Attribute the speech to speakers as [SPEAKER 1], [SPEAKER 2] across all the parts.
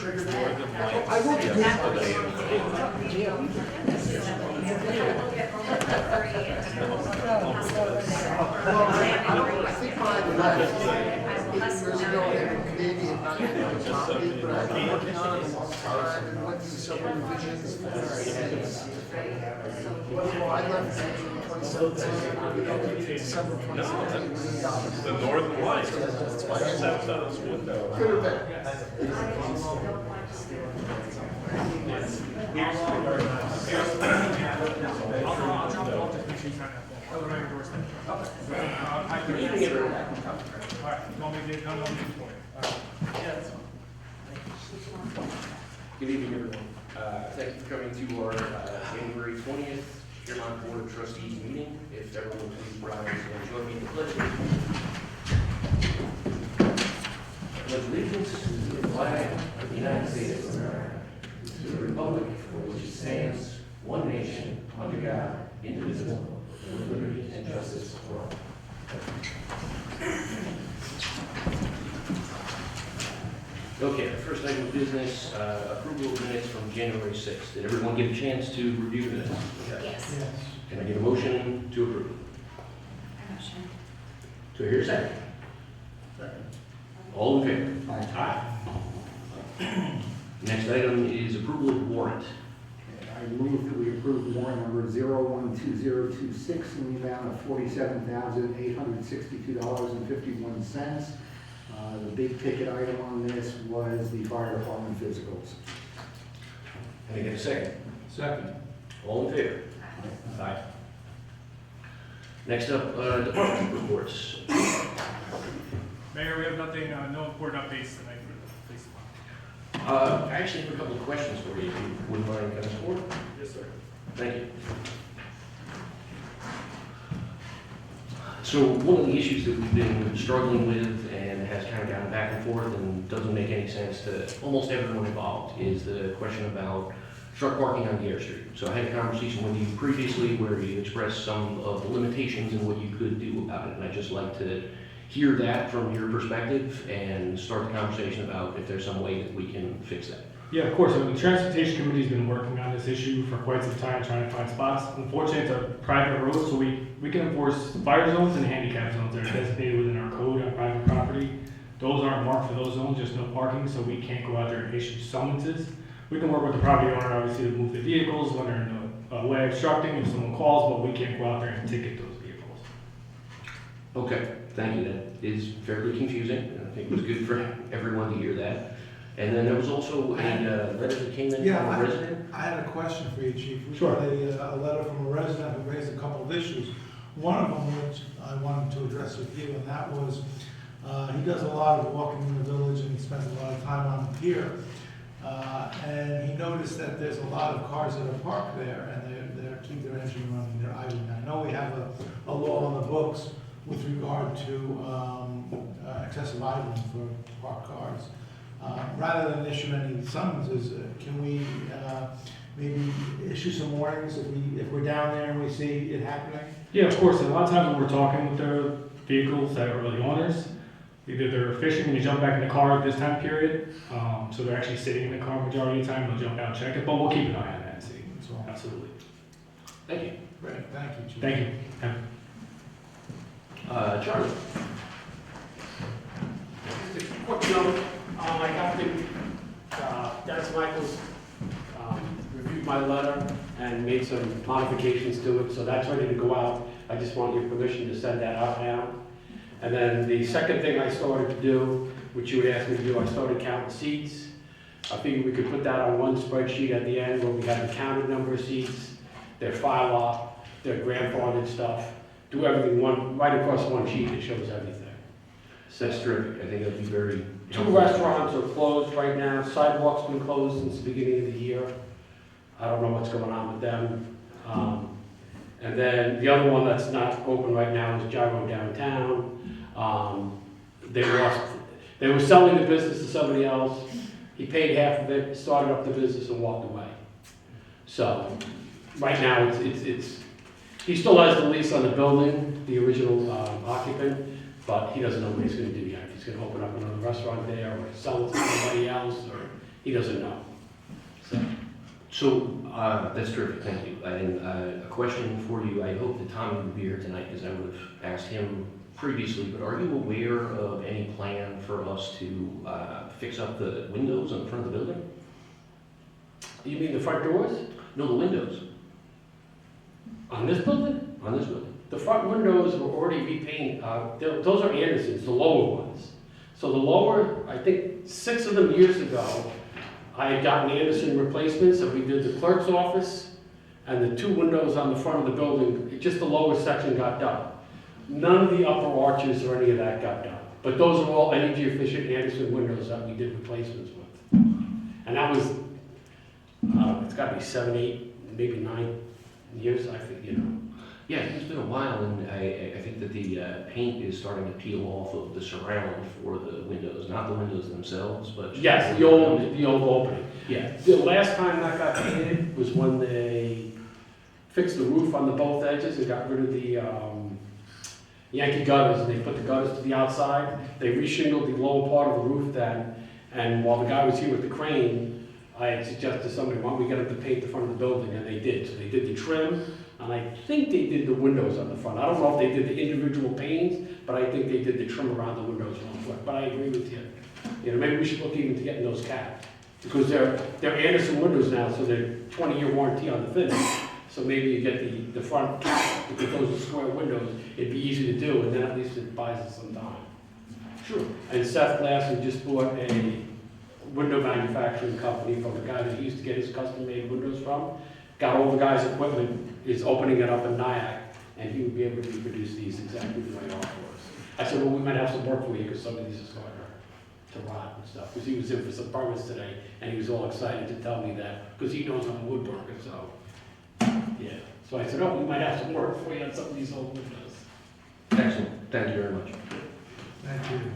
[SPEAKER 1] trigger that.
[SPEAKER 2] I will do I think when I left 8 years ago, and maybe it not been on top of it, but I've been working on it a long time and went through several revisions. Well, I left in 2017, December 2017.
[SPEAKER 3] The northern lights.
[SPEAKER 2] That's why I
[SPEAKER 3] That's out this window.
[SPEAKER 2] could have been.
[SPEAKER 4] Good evening, everyone. Thank you for coming to our January 20th Piermont Board of Trustees meeting. If everyone please rise and join me in the pledge. Pledge allegiance to the flag of the United States of America, to the republic for which it stands, one nation, under God, indivisible, with liberty and justice for all. Okay, the first item of business, approval of minutes from January 6th. Did everyone get a chance to review this?
[SPEAKER 1] Yes.
[SPEAKER 4] Can I get a motion to approve?
[SPEAKER 1] Motion.
[SPEAKER 4] Do I hear a second? All in favor? Aye. Next item is approval of warrant.
[SPEAKER 5] I move that we approve warrant number 012026 in the amount of $47,862.51. The big ticket item on this was the fire department physicals.
[SPEAKER 4] Can I get a second?
[SPEAKER 3] Second.
[SPEAKER 4] All in favor? Aye. Next up, department reports.
[SPEAKER 6] Mayor, we have nothing, no important updates tonight for the police department.
[SPEAKER 4] I actually have a couple of questions for you, if you wouldn't mind coming forward.
[SPEAKER 6] Yes, sir.
[SPEAKER 4] Thank you. So one of the issues that we've been struggling with and has kind of gone back and forth and doesn't make any sense to almost everyone involved is the question about truck parking on Gare Street. So I had a conversation with you previously where you expressed some of the limitations and what you could do about it. And I'd just like to hear that from your perspective and start the conversation about if there's some way that we can fix that.
[SPEAKER 6] Yeah, of course. So the Transportation Committee's been working on this issue for quite some time, trying to find spots. Unfortunately, it's a private road, so we can enforce fire zones and handicap zones that are designated within our code on private property. Those aren't marked for those zones, just no parking, so we can't go out there and issue summonses. We can work with the property owner, obviously, to move the vehicles when they're in the way obstructing if someone calls, but we can't go out there and ticket those vehicles.
[SPEAKER 4] Okay, thank you. That is fairly confusing. I think it was good for everyone to hear that. And then there was also a letter that came in from a resident.
[SPEAKER 7] I had a question for you, Chief. We
[SPEAKER 6] Sure.
[SPEAKER 7] got a letter from a resident who raised a couple of issues. One of them, which I wanted to address with you, and that was, he does a lot of walking in the village and he spends a lot of time on the pier. And he noticed that there's a lot of cars that are parked there and they're keep their engine running, they're idling. I know we have a law on the books with regard to excessive idling for parked cars. Rather than issue any summonses, can we maybe issue some warnings if we're down there and we see it happening?
[SPEAKER 6] Yeah, of course. And a lot of times when we're talking with the vehicles that are the owners, either they're fishing and they jump back in the car at this time period, so they're actually sitting in the car majority of the time, they'll jump out and check it, but we'll keep an eye on that and see.
[SPEAKER 7] So,
[SPEAKER 6] Absolutely.
[SPEAKER 4] Thank you.
[SPEAKER 7] great, thank you, Chief.
[SPEAKER 6] Thank you.
[SPEAKER 4] Charlie.
[SPEAKER 8] Just a quick note, I got the, Dennis Michaels reviewed my letter and made some modifications to it, so that's ready to go out. I just want your permission to send that out now. And then the second thing I started to do, which you had asked me to do, I started counting seats. I figured we could put that on one spreadsheet at the end where we have the counted number of seats, their file off, their grandfathered stuff, do everything right across one sheet that shows everything.
[SPEAKER 4] That's terrific. I think that'd be very
[SPEAKER 8] Two
[SPEAKER 4] helpful.
[SPEAKER 8] restaurants are closed right now. Sidewalk's been closed since the beginning of the year. I don't know what's going on with them. And then the other one that's not open right now is Gyro Downtown. They were selling the business to somebody else. He paid half of it, started up the business and walked away. So right now it's he still has the lease on the building, the original occupant, but he doesn't know what he's going to do yet. If he's going to open up another restaurant there or sell it to somebody else, or he doesn't know. So,
[SPEAKER 4] So, that's terrific, thank you. And a question for you, I hope that Tommy would be here tonight, because I would have asked him previously, but are you aware of any plan for us to fix up the windows on the front of the building?
[SPEAKER 8] you mean the front doors
[SPEAKER 4] No, the windows
[SPEAKER 8] on this building?
[SPEAKER 4] on this building.
[SPEAKER 8] The front windows were already repainted, those are Andersons, the lower ones. So the lower, I think 6 of them years ago, I had gotten Anderson replacements, and we did the clerk's office, and the 2 windows on the front of the building, just the lower section got done. None of the upper arches or any of that got done. But those are all energy efficient Anderson windows that we did replacements with. And that was, it's gotta be 7, 8, maybe 9 years, I think,
[SPEAKER 4] Yeah, it's been a while, and I think that the paint is starting to peel off of the surround for the windows, not the windows themselves, but...
[SPEAKER 8] Yes, the old opening.
[SPEAKER 4] Yeah,
[SPEAKER 8] The last time that got painted was when they fixed the roof on the both edges and got rid of the Yankee gutters, and they put the gutters to the outside. They reshingled the lower part of the roof then, and while the guy was here with the crane, I had suggested to somebody, why don't we get him to paint the front of the building, and they did. So they did the trim, and I think they did the windows on the front. I don't know if they did the individual panes, but I think they did the trim around the windows real quick. But I agree with you. Maybe we should look even to getting those capped. Because they're Anderson windows now, so they're 20-year warranty on the finish. So maybe you get the front cap, because those are square windows, it'd be easy to do, and then at least it buys us some time.
[SPEAKER 4] sure.
[SPEAKER 8] And Seth Glasson just bought a window manufacturing company from a guy that he used to get his custom-made windows from. Got all the guy's equipment, is opening it up in Nyack, and he would be able to reproduce these exactly the way ours was. I said, well, we might have some work for you, because some of these is going to rot and stuff. Because he was in for some permits today, and he was all excited to tell me that, because he knows I'm a woodworker, so, yeah. So I said, oh, we might have some work for you on some of these old windows.
[SPEAKER 4] Excellent, thank you very much.
[SPEAKER 7] Thank you.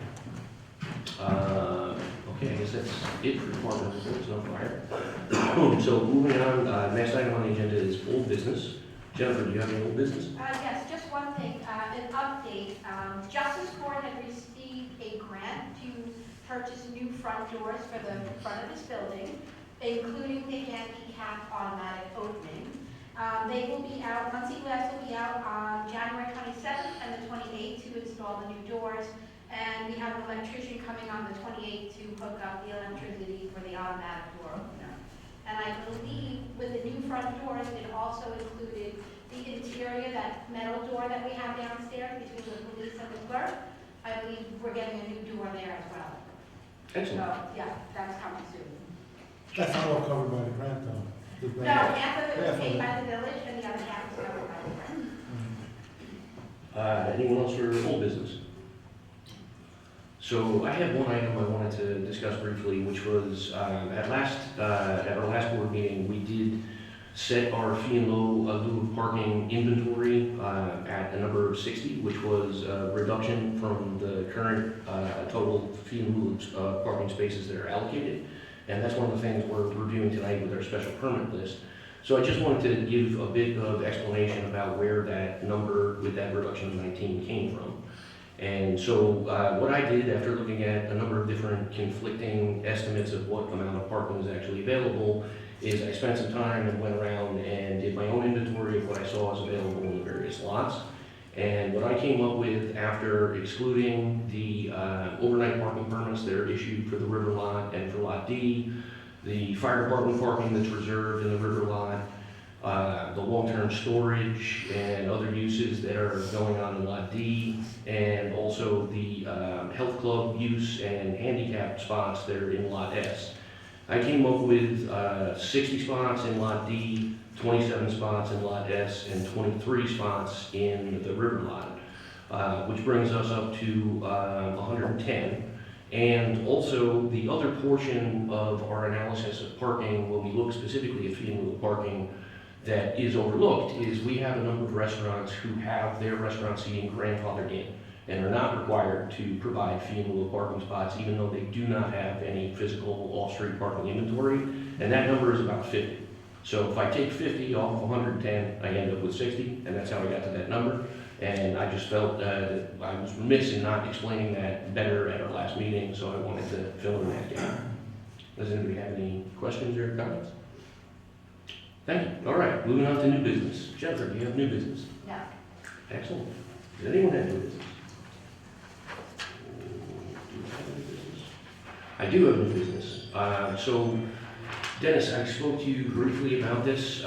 [SPEAKER 4] Okay, I guess that's it for department reports, no fire. So moving on, next item on the agenda is old business. Jennifer, do you have any old business?
[SPEAKER 1] Yes, just one thing, an update. Justice Court had received a grant to purchase new front doors for the front of this building, including the handicap automatic opening. They will be out, Muncie Glass will be out on January 27th and the 28th to install the new doors. And we have an electrician coming on the 28th to hook up the electricity for the automatic door opener. And I believe with the new front doors, it also included the interior, that metal door that we have downstairs between the police and the clerk. I believe we're getting a new door there as well.
[SPEAKER 4] Excellent.
[SPEAKER 1] So, yeah, that's coming soon.
[SPEAKER 7] That's not all covered by the grant, though. The
[SPEAKER 1] No,
[SPEAKER 7] grant.
[SPEAKER 1] half of it was
[SPEAKER 7] Half of
[SPEAKER 1] paid
[SPEAKER 7] it.
[SPEAKER 1] by the village and the other half was covered by the grant.
[SPEAKER 4] Anyone else for old business? So I have one item I wanted to discuss briefly, which was at our last board meeting, we did set our fee and lieu of parking inventory at a number of 60, which was a reduction from the current total fee and lieu of parking spaces that are allocated. And that's one of the things we're reviewing tonight with our special permit list. So I just wanted to give a bit of explanation about where that number with that reduction of 19 came from. And so what I did after looking at a number of different conflicting estimates of what amount of parking is actually available is I spent some time and went around and did my own inventory of what I saw as available in the various lots. And what I came up with after excluding the overnight parking permits that are issued for the river lot and for lot D, the fire department parking that's reserved in the river lot, the long-term storage and other uses that are going on in Lot D, and also the health club use and handicap spots that are in Lot S. I came up with 60 spots in Lot D, 27 spots in Lot S, and 23 spots in the river lot, which brings us up to 110. And also, the other portion of our analysis of parking, when we look specifically at fee and lieu of parking, that is overlooked is we have a number of restaurants who have their restaurant seating grandfathered in and are not required to provide fee and lieu of parking spots, even though they do not have any physical off-street parking inventory, and that number is about 50. So if I take 50 off of 110, I end up with 60, and that's how I got to that number. And I just felt that I was remiss in not explaining that better at our last meeting, so I wanted to fill in that gap. Does anybody have any questions or comments? Thank you. All right, moving on to new business. Jennifer, do you have new business?
[SPEAKER 1] No.
[SPEAKER 4] Excellent. Does anyone have new business? Do you have new business? I do have new business. So, Dennis, I spoke to you briefly about this.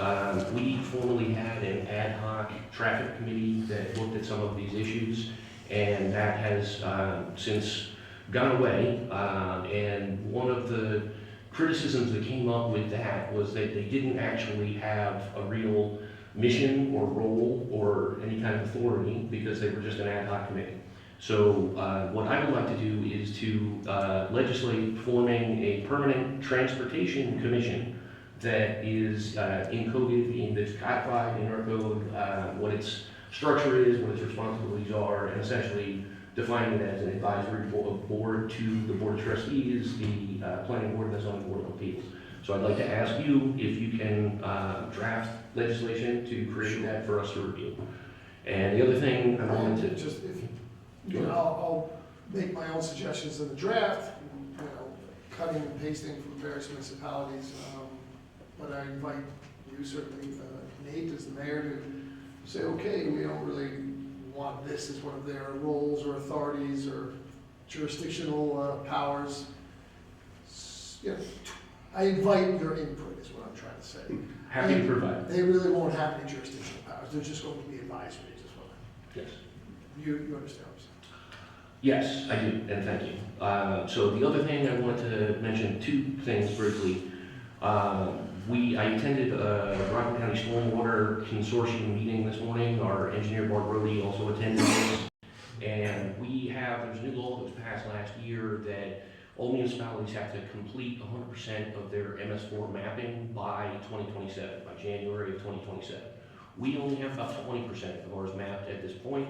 [SPEAKER 4] We formerly had an ad hoc traffic committee that looked at some of these issues, and that has since gone away. And one of the criticisms that came up with that was that they didn't actually have a real mission or role or any kind of authority because they were just an ad hoc committee. So what I would like to do is to legislate forming a permanent transportation commission that is encoded, that's codified in our code, what its structure is, what its responsibilities are, and essentially defining it as an advisory board to the Board of Trustees, the Planning Board, and the Zoning Board of Appeals. So I'd like to ask you if you can draft legislation to create that for us to review. And the other thing I wanted to...
[SPEAKER 2] Just if, I'll make my own suggestions in the draft, you know, cutting and pasting from various municipalities. But I invite you, certainly, Nate, as the mayor, to say, okay, we don't really want this as one of their roles or authorities or jurisdictional powers. Yeah, I invite your input, is what I'm trying to say.
[SPEAKER 4] Happy to provide.
[SPEAKER 2] They really won't have any jurisdictional powers. They're just going to be advisories as well.
[SPEAKER 4] Yes.
[SPEAKER 2] You understand what I'm saying?
[SPEAKER 4] Yes, I do, and thank you. So the other thing I wanted to mention, two things briefly. I attended a Rockland County Stormwater Consortium meeting this morning. Our engineer, Bart Brody, also attended this. And there's a new law that was passed last year that all municipalities have to complete 100% of their MS4 mapping by 2027, by January of 2027. We only have about 20% of ours mapped at this point.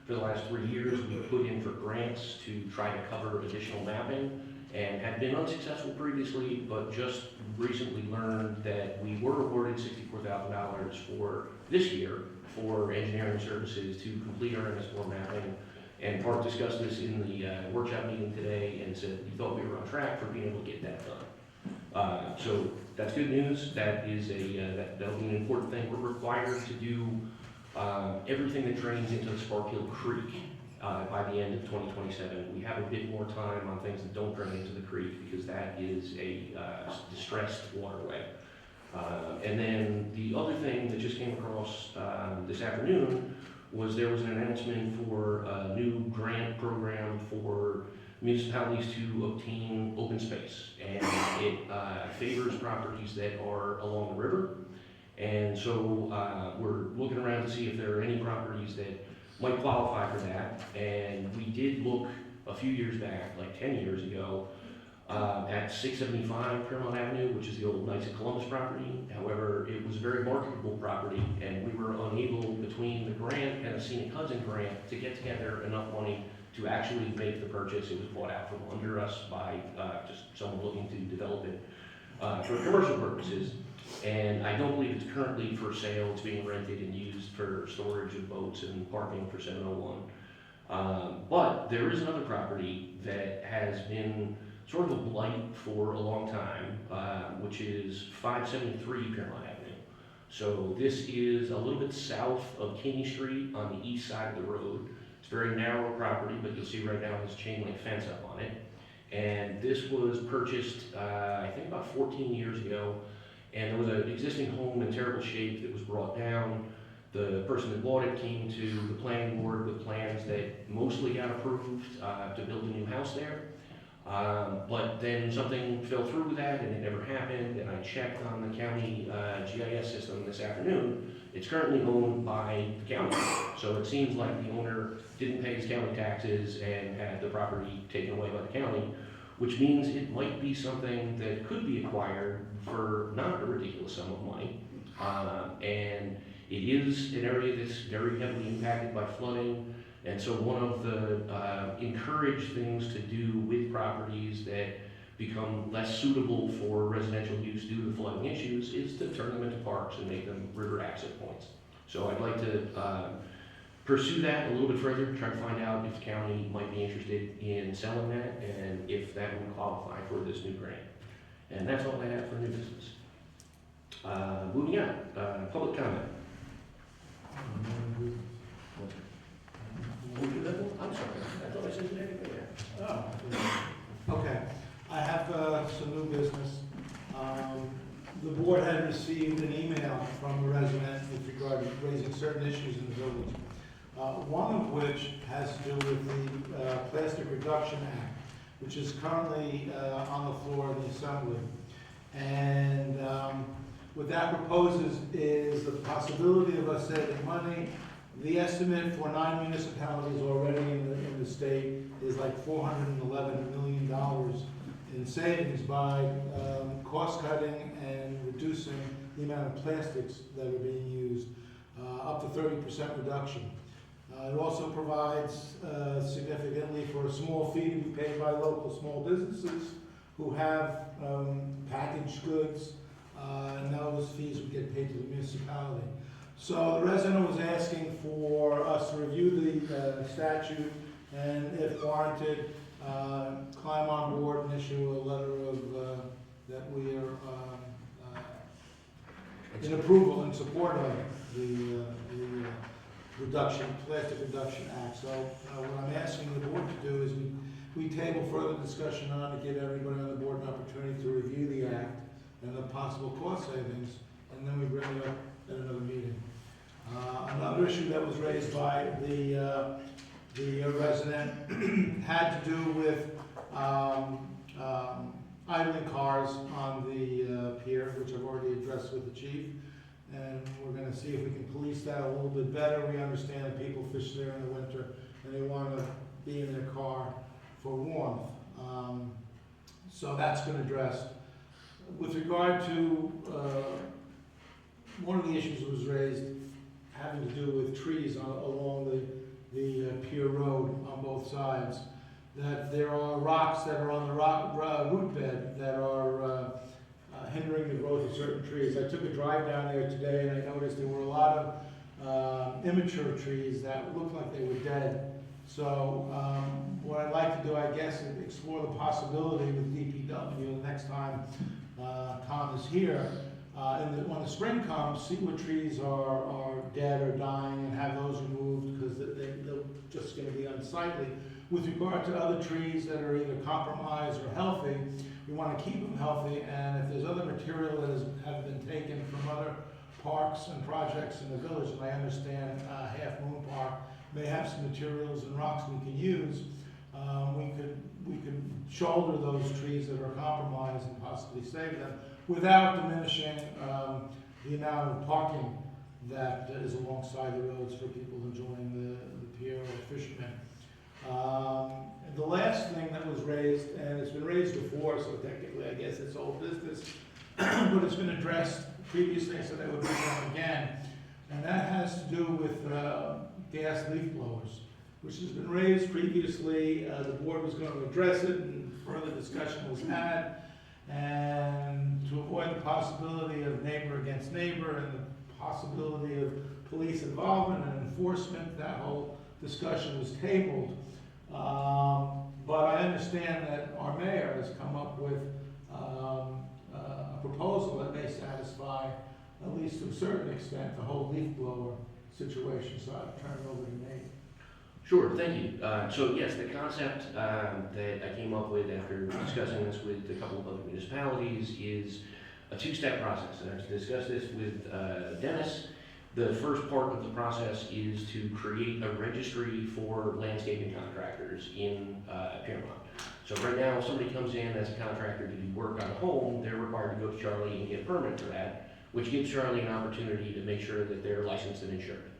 [SPEAKER 4] For the last 3 years, we put in for grants to try to cover additional mapping and had been unsuccessful previously, but just recently learned that we were awarded $64,000 for this year for engineering services to complete our MS4 mapping. And Park discussed this in the workshop meeting today and said he thought we were on track for being able to get that done. So that's good news. That'll be an important thing. We're required to do everything that drains into Spark Hill Creek by the end of 2027. We have a bit more time on things that don't drain into the creek because that is a distressed waterway. And then the other thing that just came across this afternoon was there was an announcement for a new grant program for municipalities to obtain open space. And it favors properties that are along the river. And so we're looking around to see if there are any properties that might qualify for that. And we did look a few years back, like 10 years ago, at 675 Piermont Avenue, which is the old Knights of Columbus property. However, it was a very marketable property, and we were unable, between the grant and a Scenic Hudson grant, to get together enough money to actually make the purchase. It was bought out from under us by just someone looking to develop it for commercial purposes. And I don't believe it's currently for sale. It's being rented and used for storage of boats and parking for 701. But there is another property that has been sort of a blight for a long time, which is 573 Piermont Avenue. So this is a little bit south of Kinney Street on the east side of the road. It's a very narrow property, but you'll see right now there's a chain link fence up on it. And this was purchased, I think about 14 years ago. And there was an existing home in terrible shape that was brought down. The person that bought it came to the planning board with plans that mostly got approved to build a new house there. But then something fell through with that and it never happened. And I checked on the county GIS system this afternoon. It's currently owned by the county. So it seems like the owner didn't pay his county taxes and had the property taken away by the county, which means it might be something that could be acquired for not a ridiculous sum of money. And it is an area that's very heavily impacted by flooding. And so one of the encouraged things to do with properties that become less suitable for residential use due to flooding issues is to turn them into parks and make them river access points. So I'd like to pursue that a little bit further, try to find out if the county might be interested in selling that and if that would qualify for this new grant. And that's all I have for new business. Moving on, public comment. I'm sorry, I thought I said everything there.
[SPEAKER 7] Oh, okay. I have some new business. The board had received an email from a resident with regard to raising certain issues in the village. One of which has to do with the Plastic Reduction Act, which is currently on the floor of the Assembly. And what that proposes is the possibility of us saving money. The estimate for 9 municipalities already in the state is like $411 million in savings by cost cutting and reducing the amount of plastics that are being used, up to 30% reduction. It also provides significantly for a small fee to be paid by local small businesses who have packaged goods, and those fees would get paid to the municipality. So the resident was asking for us to review the statute and, if warranted, climb on board and issue a letter of that we are in approval and support of the Plastic Reduction Act. So what I'm asking the board to do is we table further discussion on to give everybody on the board an opportunity to review the act and the possible cost savings, and then we bring it up at another meeting. Another issue that was raised by the resident had to do with idling cars on the pier, which I've already addressed with the chief. And we're going to see if we can police that a little bit better. We understand that people fish there in the winter and they want to be in their car for warmth. So that's been addressed. With regard to one of the issues that was raised having to do with trees along the pier road on both sides, that there are rocks that are on the root bed that are hindering the growth of certain trees. I took a drive down there today and I noticed there were a lot of immature trees that looked like they were dead. So what I'd like to do, I guess, is explore the possibility with DPW the next time Tom is here. When the spring comes, see what trees are dead or dying and have those removed because they're just going to be unsightly. With regard to other trees that are either compromised or healthy, we want to keep them healthy, and if there's other material that have been taken from other parks and projects in the village, and I understand Half Moon Park may have some materials and rocks we can use, we could shoulder those trees that are compromised and possibly save them without diminishing the amount of parking that is alongside the roads for people enjoying the pier or fishermen. The last thing that was raised, and it's been raised before, so technically I guess it's old business, but it's been addressed previously, so that would be done again, and that has to do with gas leaf blowers, which has been raised previously. The board was going to address it, and further discussion was had, and to avoid the possibility of neighbor against neighbor and the possibility of police involvement and enforcement, that whole discussion was tabled. But I understand that our mayor has come up with a proposal that may satisfy, at least to a certain extent, the whole leaf blower situation. So I'll turn it over to Nate.
[SPEAKER 4] Sure, thank you. So yes, the concept that I came up with after discussing this with a couple of other municipalities is a two-step process. And I've discussed this with Dennis. The first part of the process is to create a registry for landscaping contractors in Piermont. So right now, if somebody comes in as a contractor to do work on a home, they're required to go to Charlie and get a permit for that, which gives Charlie an opportunity to make sure that they're licensed and insured.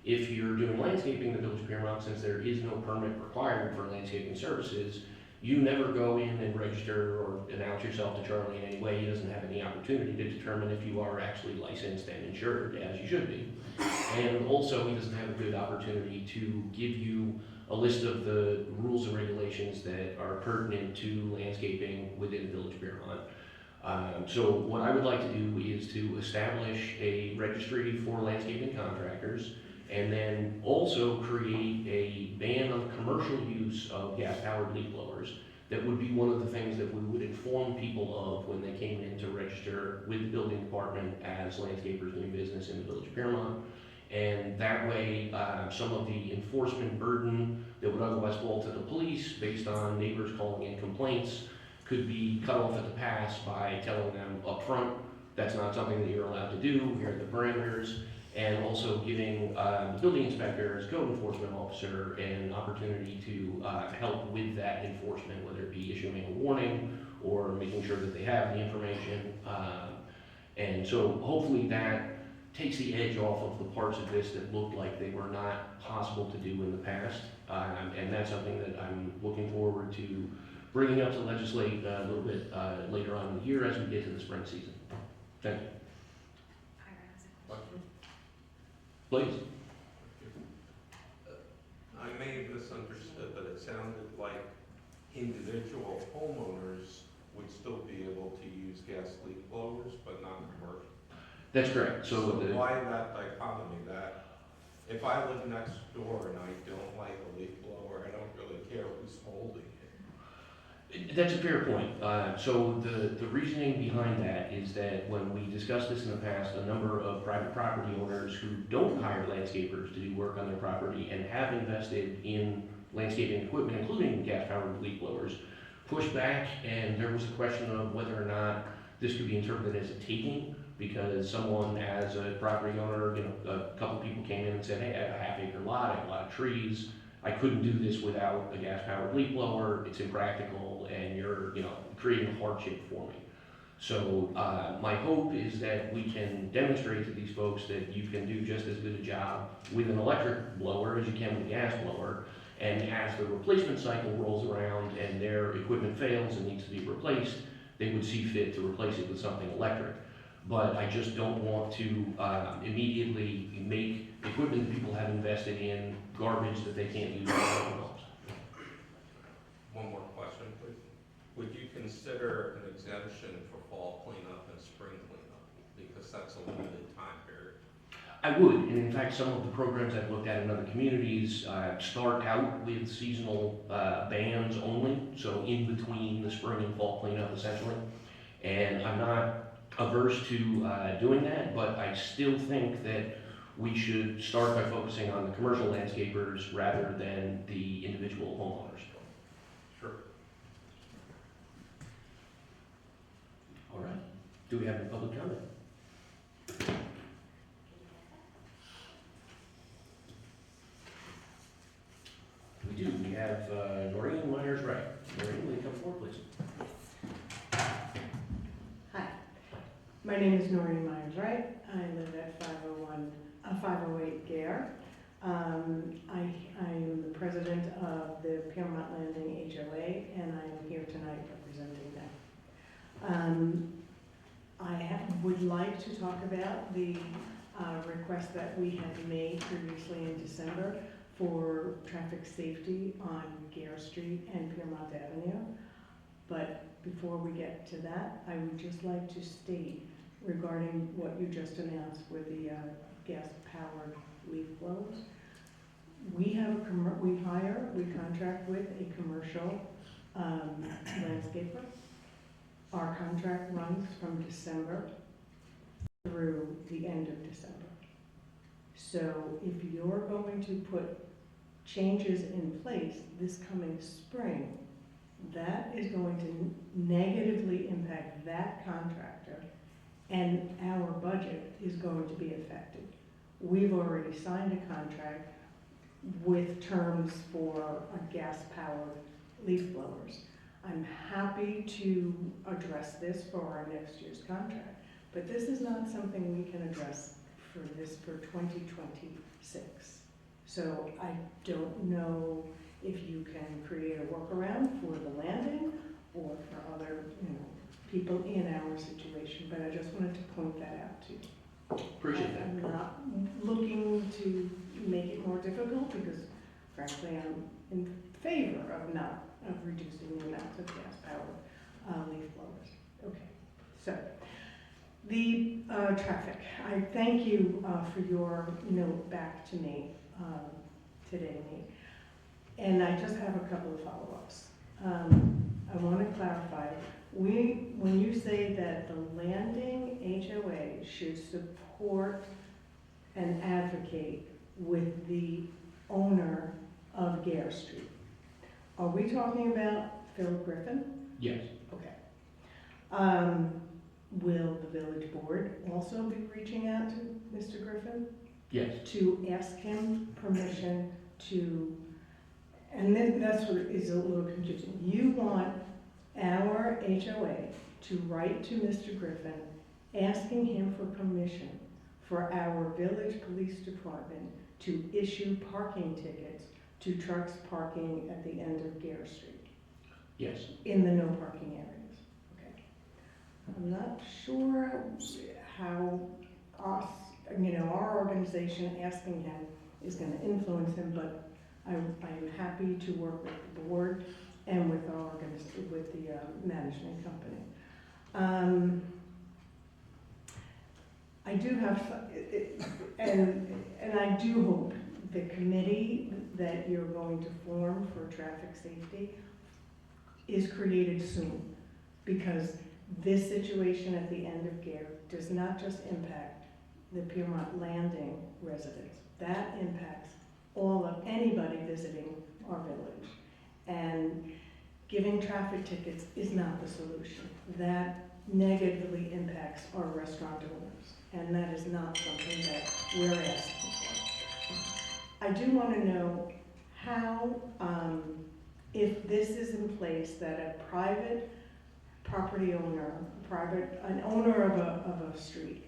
[SPEAKER 4] If you're doing landscaping in the Village of Piermont, since there is no permit required for landscaping services, you never go in and register or announce yourself to Charlie in any way. He doesn't have any opportunity to determine if you are actually licensed and insured, as you should be. And also, he doesn't have a good opportunity to give you a list of the rules and regulations that are pertinent to landscaping within the Village of Piermont. So what I would like to do is to establish a registry for landscaping contractors, and then also create a ban on commercial use of gas-powered leaf blowers that would be one of the things that we would inform people of when they came in to register with the building department as landscapers doing business in the village of Piermont. And that way, some of the enforcement burden that would otherwise fall to the police based on neighbors calling in complaints could be cut off at the pass by telling them up front, that's not something that you're allowed to do, here are the parameters, and also giving the building inspector as code enforcement officer an opportunity to help with that enforcement, whether it be issuing a warning or making sure that they have the information. And so hopefully that takes the edge off of the parts of this that looked like they were not possible to do in the past. And that's something that I'm looking forward to bringing up to legislate a little bit later on in the year as we get to the spring season. Thank you.
[SPEAKER 3] Question?
[SPEAKER 4] Please.
[SPEAKER 3] I may have misunderstood, but it sounded like individual homeowners would still be able to use gas leak blowers, but not commercial.
[SPEAKER 4] That's correct.
[SPEAKER 3] So why that dichotomy, that if I live next door and I don't like a leaf blower, I don't really care who's holding it?
[SPEAKER 4] That's a fair point. So the reasoning behind that is that when we discussed this in the past, a number of private property owners who don't hire landscapers to do work on their property and have invested in landscaping equipment, including gas-powered leaf blowers, pushed back, and there was a question of whether or not this could be interpreted as a taking, because someone as a property owner, a couple people came in and said, hey, I have a half-acre lot, I have a lot of trees, I couldn't do this without a gas-powered leaf blower, it's impractical, and you're, creating a hardship for me. So my hope is that we can demonstrate to these folks that you can do just as good a job with an electric blower as you can with a gas blower, and as the replacement cycle rolls around and their equipment fails and needs to be replaced, they would see fit to replace it with something electric. But I just don't want to immediately make equipment that people have invested in garbage that they can't use themselves.
[SPEAKER 3] One more question, please. Would you consider an exemption for fall cleanup and spring cleanup? Because that's a limited time period.
[SPEAKER 4] I would, and in fact, some of the programs I've looked at in other communities start out with seasonal bans only, so in between the spring and fall cleanup essentially. And I'm not averse to doing that, but I still think that we should start by focusing on the commercial landscapers rather than the individual homeowners.
[SPEAKER 3] Sure.
[SPEAKER 4] All right. Do we have any public comment? We do. We have Noreen Myers-Wright. Noreen, will you come forward, please?
[SPEAKER 9] Hi, my name is Noreen Myers-Wright. I live at 508 Gare. I am the president of the Piermont Landing HOA, and I am here tonight representing them. Would like to talk about the request that we had made previously in December for traffic safety on Gare Street and Piermont Avenue. But before we get to that, I would just like to state regarding what you just announced with the gas-powered leaf blowers. We contract with a commercial landscaper. Our contract runs from December through the end of December. So if you're going to put changes in place this coming spring, that is going to negatively impact that contractor, and our budget is going to be affected. We've already signed a contract with terms for gas-powered leaf blowers. I'm happy to address this for our next year's contract, but this is not something we can address for 2026. So I don't know if you can create a workaround for the landing or for other, people in our situation, but I just wanted to point that out to you.
[SPEAKER 4] Appreciate that.
[SPEAKER 9] I'm not looking to make it more difficult because frankly, I'm in favor of reducing the amount of gas-powered leaf blowers. Okay, so the traffic. I thank you for your note back to me today, Nate. And I just have a couple of follow-ups. I want to clarify, when you say that the landing HOA should support and advocate with the owner of Gare Street, are we talking about Phil Griffin?
[SPEAKER 4] Yes.
[SPEAKER 9] Okay. Will the village board also be reaching out to Mr. Griffin
[SPEAKER 4] Yes.
[SPEAKER 9] to ask him permission to, and then that's what is a little confusing. You want our HOA to write to Mr. Griffin asking him for permission for our village police department to issue parking tickets to trucks parking at the end of Gare Street
[SPEAKER 4] Yes.
[SPEAKER 9] in the no parking areas. Okay. I'm not sure how us, our organization asking him is gonna influence him, but I'm happy to work with the board and with our with the management company. I do have, and I do hope the committee that you're going to form for traffic safety is created soon, because this situation at the end of Gare does not just impact the Piermont Landing residents, that impacts anybody visiting our village. And giving traffic tickets is not the solution. That negatively impacts our restaurant owners, and that is not something that we're asking for. I do want to know how, if this is in place, that a private property owner, an owner of a street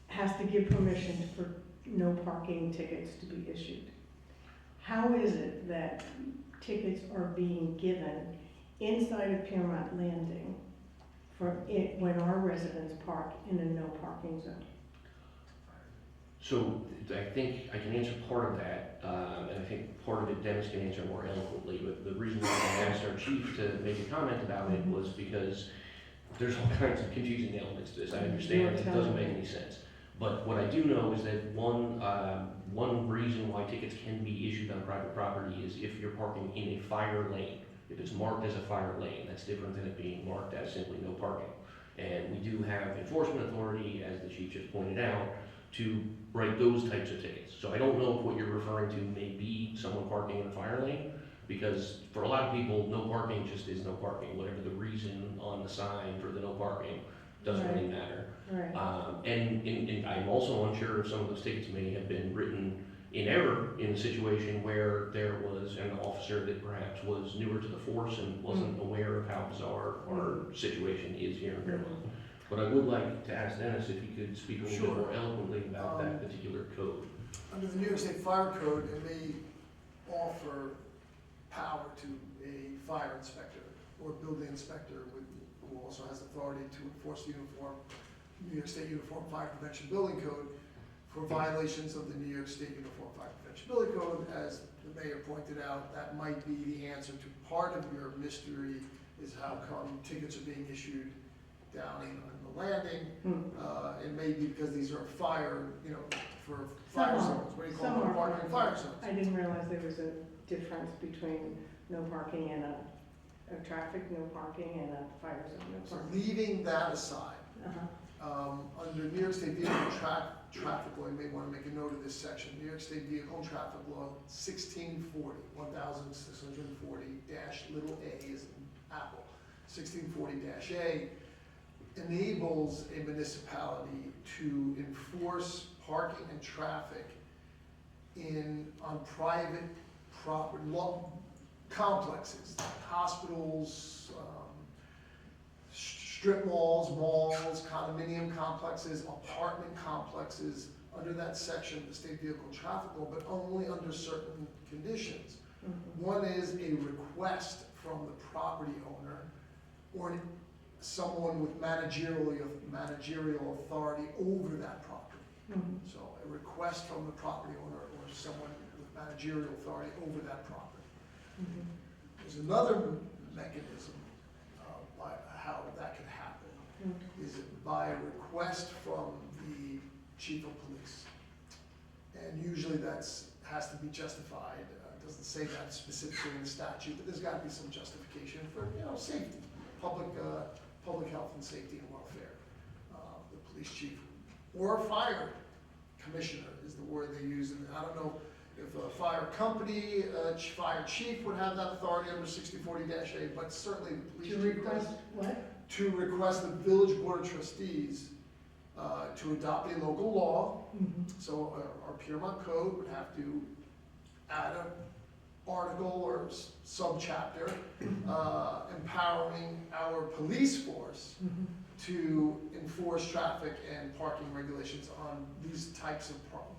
[SPEAKER 9] has to give permission for no parking tickets to be issued. How is it that tickets are being given inside of Piermont Landing when our residents park in a no parking zone?
[SPEAKER 4] So I think I can answer part of that, and I think part of it Dennis can answer more eloquently, but the reason why I asked our chief to make a comment about it was because there's all kinds of confusing elements to this. I understand it doesn't make any sense. But what I do know is that one reason why tickets can be issued on private property is if you're parking in a fire lane. If it's marked as a fire lane, that's different than it being marked as simply no parking. And we do have enforcement authority, as the chief just pointed out, to write those types of tickets. So I don't know if what you're referring to may be someone parking in a fire lane, because for a lot of people, no parking just is no parking. Whatever the reason on the sign for the no parking doesn't really matter.
[SPEAKER 9] Right.
[SPEAKER 4] And I'm also unsure if some of those tickets may have been written in error in a situation where there was an officer that perhaps was newer to the force and wasn't aware of how bizarre our situation is here in Piermont. But I would like to ask Dennis if he could speak a little bit more eloquently about that particular code.
[SPEAKER 2] Under the New York State Fire Code, it may offer power to a fire inspector or building inspector who also has authority to enforce the New York State Uniform Fire Prevention Building Code for violations of the New York State Uniform Fire Prevention Building Code. As the mayor pointed out, that might be the answer to part of your mystery, is how come tickets are being issued down on the landing. It may be because these are fire, for fire zones. What do you call them? Parking fire zones.
[SPEAKER 9] I didn't realize there was a difference between no parking and a traffic, no parking, and a fire zone, no
[SPEAKER 2] So
[SPEAKER 9] parking.
[SPEAKER 2] leaving that aside,
[SPEAKER 9] Uh-huh.
[SPEAKER 2] under New York State Vehicle Traffic Law, you may want to make a note of this section. New York State Vehicle and Traffic Law 1640, 1640-a is in Apple. 1640-a enables a municipality to enforce parking and traffic on private property complexes, hospitals, strip malls, condominium complexes, apartment complexes, under that section of the State Vehicle and Traffic Law, but only under certain conditions. One is a request from the property owner or someone with managerial authority over that property. So a request from the property owner or someone with managerial authority over that property. There's another mechanism by how that can happen, is by a request from the chief of police. And usually has to be justified. It doesn't say that specifically in the statute, but there's gotta be some justification for, safety, public health and safety and welfare. The police chief or fire commissioner is the word they use, and I don't know if a fire company, fire chief would have that authority under 6040-A, but certainly the police
[SPEAKER 9] To
[SPEAKER 2] chief
[SPEAKER 9] request
[SPEAKER 2] does.
[SPEAKER 9] what?
[SPEAKER 2] To request the village board of trustees to adopt a local law. So our Piermont code would have to add an article or subchapter empowering our police force to enforce traffic and parking regulations on these types of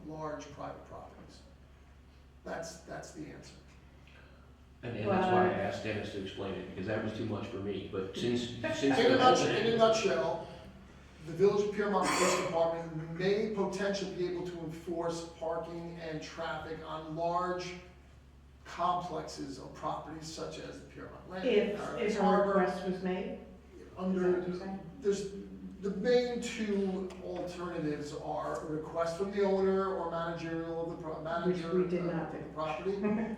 [SPEAKER 2] large private properties. That's the answer.
[SPEAKER 4] And that's why I asked Dennis to explain it, because that was too much for me, but since.
[SPEAKER 2] In a nutshell, the Village of Piermont Police Department may potentially be able to enforce parking and traffic on large complexes of properties such as the Piermont Landing,
[SPEAKER 9] If a
[SPEAKER 2] Harbor.
[SPEAKER 9] request was made?
[SPEAKER 2] Under,
[SPEAKER 9] Is that what you're saying?
[SPEAKER 2] there's, the main two alternatives are a request from the owner or managerial of the manager
[SPEAKER 9] Which we did
[SPEAKER 2] of
[SPEAKER 9] not
[SPEAKER 2] the
[SPEAKER 9] do.
[SPEAKER 2] property.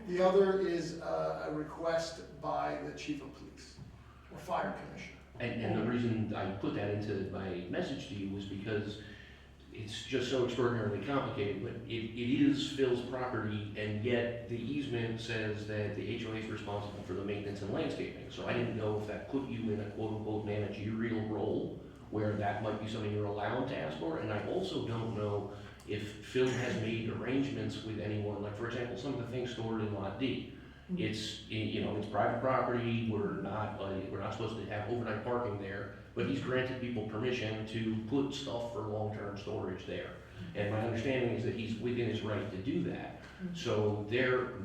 [SPEAKER 2] The other is a request by the chief of police or fire commissioner.
[SPEAKER 4] And the reason I put that into my message to you was because it's just so extraordinarily complicated, but it is Phil's property, and yet the easement says that the HOA is responsible for the maintenance and landscaping. So I didn't know if that put you in a quote-unquote managerial role, where that might be something you're allowed to ask for, and I also don't know if Phil has made arrangements with anyone, like for example, some of the things stored in Lot D. It's, it's private property, we're not supposed to have overnight parking there, but he's granted people permission to put stuff for long-term storage there. And my understanding is that he's within his right to do that. So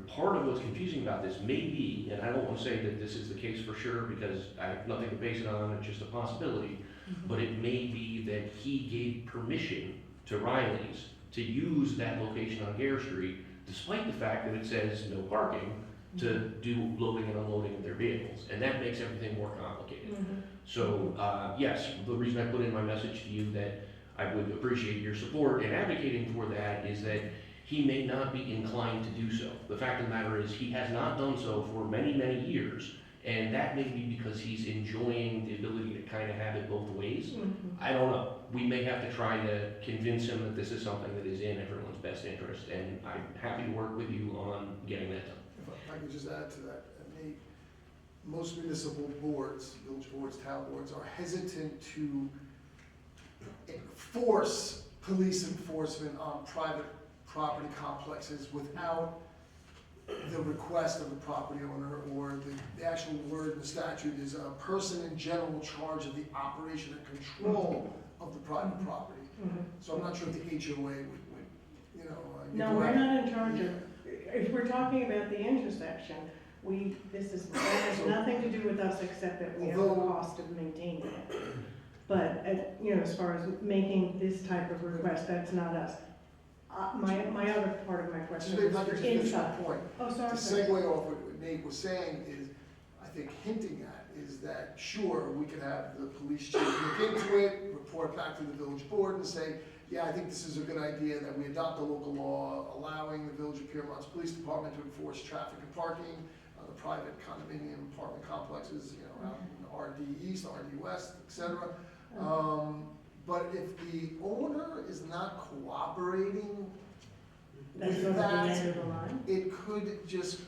[SPEAKER 4] part of what's confusing about this may be, and I don't want to say that this is the case for sure because I have nothing to base it on, it's just a possibility, but it may be that he gave permission to Riley's to use that location on Gare Street, despite the fact that it says no parking, to do loading and unloading of their vehicles, and that makes everything more complicated. So, yes, the reason I put in my message to you that I would appreciate your support in advocating for that is that he may not be inclined to do so. The fact of the matter is, he has not done so for many, many years, and that may be because he's enjoying the ability to kind of have it both ways. I don't know. We may have to try to convince him that this is something that is in everyone's best interest, and I'm happy to work with you on getting that done.
[SPEAKER 2] If I could just add to that, Nate, most municipal boards, village boards, town boards, are hesitant to enforce police enforcement on private property complexes without the request of the property owner, or the actual word in the statute is a person in general charge of the operation and control of the private property. So I'm not sure if the HOA would
[SPEAKER 9] No, we're not in charge of, if we're talking about the intersection, that has nothing to do with us except that we have the cost of maintaining it. But, as far as making this type of request, that's not us. My other part of my question
[SPEAKER 2] If I could
[SPEAKER 9] was
[SPEAKER 2] just finish
[SPEAKER 9] inside.
[SPEAKER 2] my point.
[SPEAKER 9] Oh,
[SPEAKER 2] To
[SPEAKER 9] sorry.
[SPEAKER 2] segue off what Nate was saying is, I think hinting at is that, sure, we could have the police chief look into it, report back to the village board and say, yeah, I think this is a good idea that we adopt a local law allowing the Village of Piermont's police department to enforce traffic and parking on the private condominium apartment complexes, out in RD East, RD West, et cetera. But if the owner is not cooperating
[SPEAKER 9] That's
[SPEAKER 2] with
[SPEAKER 9] going to be the
[SPEAKER 2] that,
[SPEAKER 9] end of the line.
[SPEAKER 2] it could just,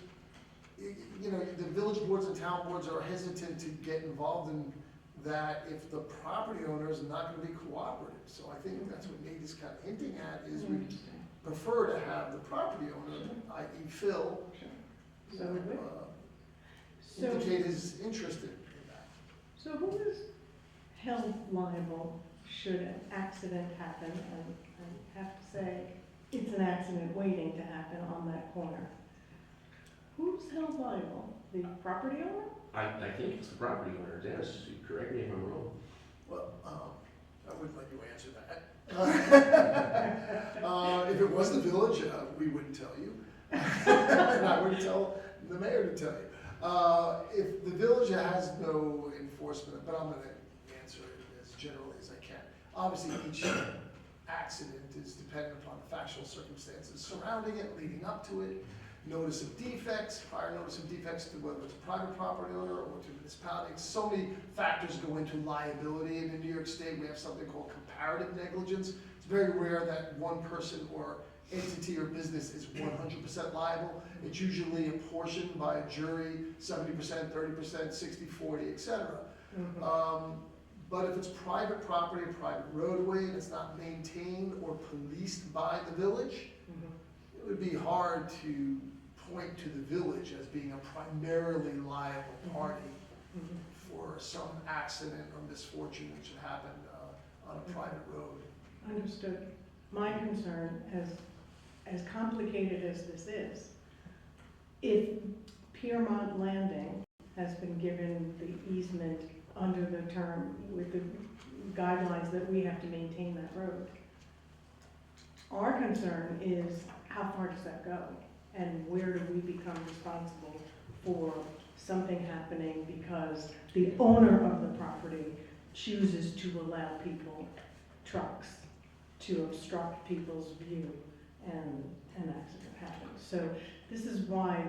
[SPEAKER 2] the village boards and town boards are hesitant to get involved in that if the property owner is not gonna be cooperative. So I think that's what Nate is kind of hinting at, is we prefer to have the property owner, i.e. Phil,
[SPEAKER 9] So would we? So,
[SPEAKER 2] indicate his interest in that.
[SPEAKER 9] so who is held liable should an accident happen? And I have to say, it's an accident waiting to happen on that corner. Who's held liable? The property owner?
[SPEAKER 4] I think it's the property owner. Dennis, correct me if I'm wrong.
[SPEAKER 2] Well, I wouldn't let you answer that. If it was the village, we wouldn't tell you. And I wouldn't tell the mayor to tell you. If the village has no enforcement, but I'm gonna answer it as generally as I can. Obviously, each accident is dependent upon the factual circumstances surrounding it, leading up to it. notice of defects, prior notice of defects to whether it's a private property owner or to municipality. So many factors go into liability, and in New York State, we have something called comparative negligence. It's very rare that one person or entity or business is 100% liable. It's usually apportioned by a jury, 70%, 30%, 60-40, etc. But if it's private property, a private roadway, and it's not maintained or policed by the village, it would be hard to point to the village as being a primarily liable party for some accident or misfortune which had happened on a private road.
[SPEAKER 9] Understood. My concern, as complicated as this is, if Piermont Landing has been given the easement under the term with the guidelines that we have to maintain that road, our concern is how far does that go? And where do we become responsible for something happening because the owner of the property chooses to allow people, trucks, to obstruct people's view and an accident happens. So this is why,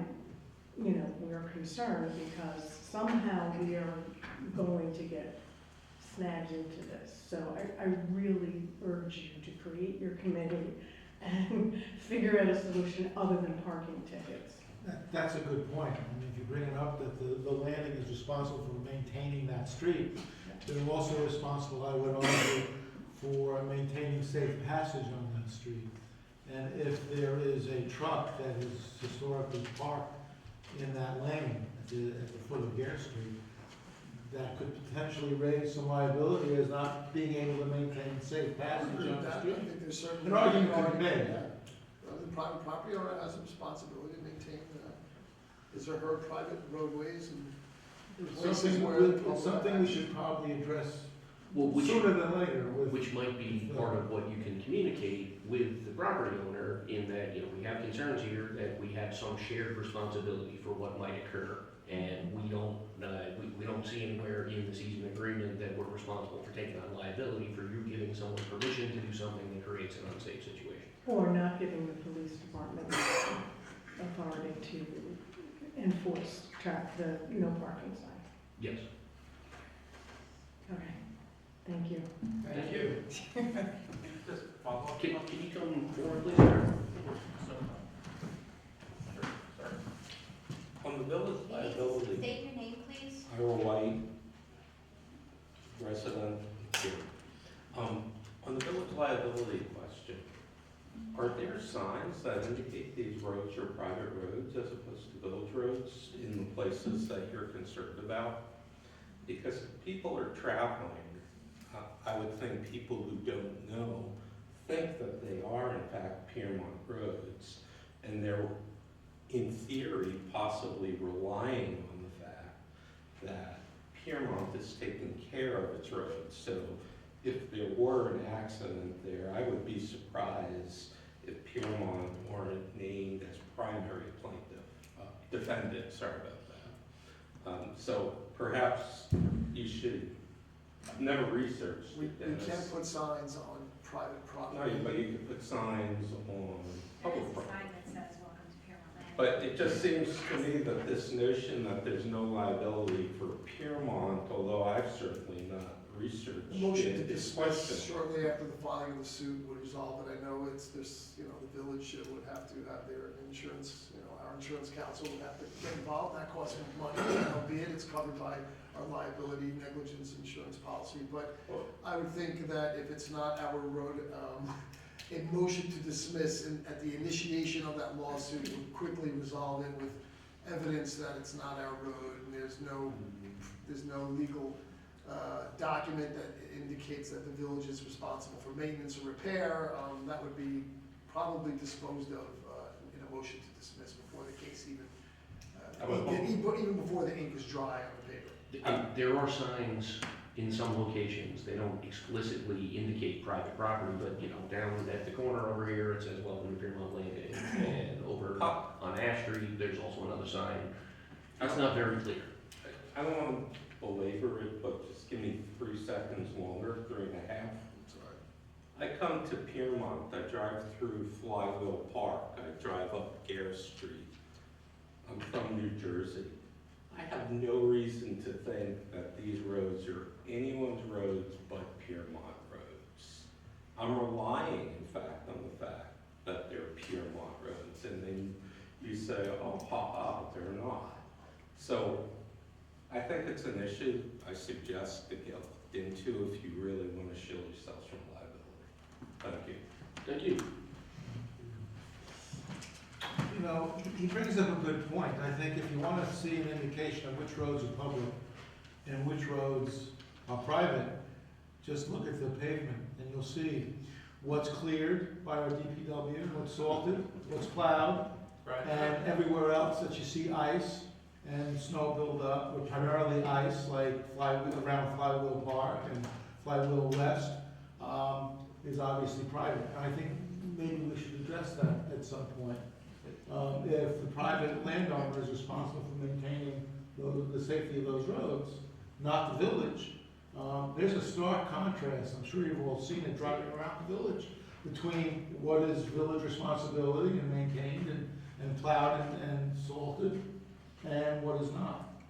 [SPEAKER 9] you know, we're concerned because somehow we are going to get snagged into this. So I really urge you to create your committee and figure out a solution other than parking tickets.
[SPEAKER 7] That's a good point. I mean, if you bring it up that the landing is responsible for maintaining that street, they're also responsible, I would argue, for maintaining safe passage on that street. And if there is a truck that is historically parked in that lane at the foot of Gare Street, that could potentially raise some liability as not being able to maintain safe passage on the
[SPEAKER 2] I
[SPEAKER 7] street.
[SPEAKER 2] think there's certainly
[SPEAKER 7] An argument could be made.
[SPEAKER 2] Yeah. The private property owner has a responsibility to maintain his or her private roadways and places where.
[SPEAKER 7] It's something we should probably address
[SPEAKER 4] Well,
[SPEAKER 7] sooner than later with.
[SPEAKER 4] which might be part of what you can communicate with the property owner in that, you know, we have concerns here that we have some shared responsibility for what might occur. And we don't see anywhere in this easement agreement that we're responsible for taking on liability for you giving someone permission to do something that creates an unsafe situation.
[SPEAKER 9] Or not giving the police department authority to enforce the no parking sign.
[SPEAKER 4] Yes.
[SPEAKER 9] Okay, thank you.
[SPEAKER 3] Thank you. Just follow up.
[SPEAKER 4] Can you come forward, please, sir?
[SPEAKER 3] On the village liability,
[SPEAKER 1] State your name, please.
[SPEAKER 3] Ira White, resident here. On the village liability question, are there signs that indicate these roads are private roads as opposed to village roads in the places that you're concerned about? Because if people are traveling, I would think people who don't know think that they are in fact Piermont roads, and they're in theory possibly relying on the fact that Piermont is taking care of its roads. So if there were an accident there, I would be surprised if Piermont weren't named as primary defendant, sorry about that. So perhaps you should, I've never researched
[SPEAKER 2] We
[SPEAKER 3] this.
[SPEAKER 2] can't put signs on private
[SPEAKER 3] No,
[SPEAKER 2] property.
[SPEAKER 3] but you could put signs on
[SPEAKER 1] There
[SPEAKER 3] public
[SPEAKER 1] is a
[SPEAKER 3] property.
[SPEAKER 1] sign that says welcome to Piermont Land.
[SPEAKER 3] But it just seems to me that this notion that there's no liability for Piermont, although I've certainly not researched
[SPEAKER 2] The motion to
[SPEAKER 3] it, is
[SPEAKER 2] dismiss
[SPEAKER 3] questionable.
[SPEAKER 2] shortly after the filing of the suit would resolve it. I know there's, you know, the village would have to have their insurance, you know, our insurance council would have to get involved. That costs money, albeit it's covered by our liability negligence insurance policy. But I would think that if it's not our road, a motion to dismiss and at the initiation of that lawsuit would quickly resolve it with evidence that it's not our road and there's no legal document that indicates that the village is responsible for maintenance or repair. That would be probably disposed of in a motion to dismiss before the case even before the ink is dry on the paper.
[SPEAKER 4] There are signs in some locations, they don't explicitly indicate private property, but, you know, down at the corner over here, it says welcome to Piermont Landing. And over on Ash Street, there's also another sign. It's not very clear.
[SPEAKER 3] I don't want to belabor it, but just give me 3 seconds longer, 3.5. I come to Piermont, I drive through Flywheel Park, I drive up Gare Street. I'm from New Jersey. I have no reason to think that these roads are anyone's roads but Piermont roads. I'm relying, in fact, on the fact that they're Piermont roads, and then you say, oh, they're not. So I think it's an issue I suggest to get into if you really want to shield yourselves from liability. Thank you.
[SPEAKER 4] Thank you.
[SPEAKER 7] You know, he brings up a good point. I think if you want to see an indication of which roads are public and which roads are private, just look at the pavement and you'll see what's cleared by our DPW, what's salted, what's plowed, and everywhere else that you see ice and snow build up, or primarily ice, like around Flywheel Park and Flywheel West, is obviously private. And I think maybe we should address that at some point. If the private landowner is responsible for maintaining the safety of those roads, not the village, there's a stark contrast, I'm sure you've all seen it driving around the village, between what is village responsibility and maintained and plowed and salted, and what is not.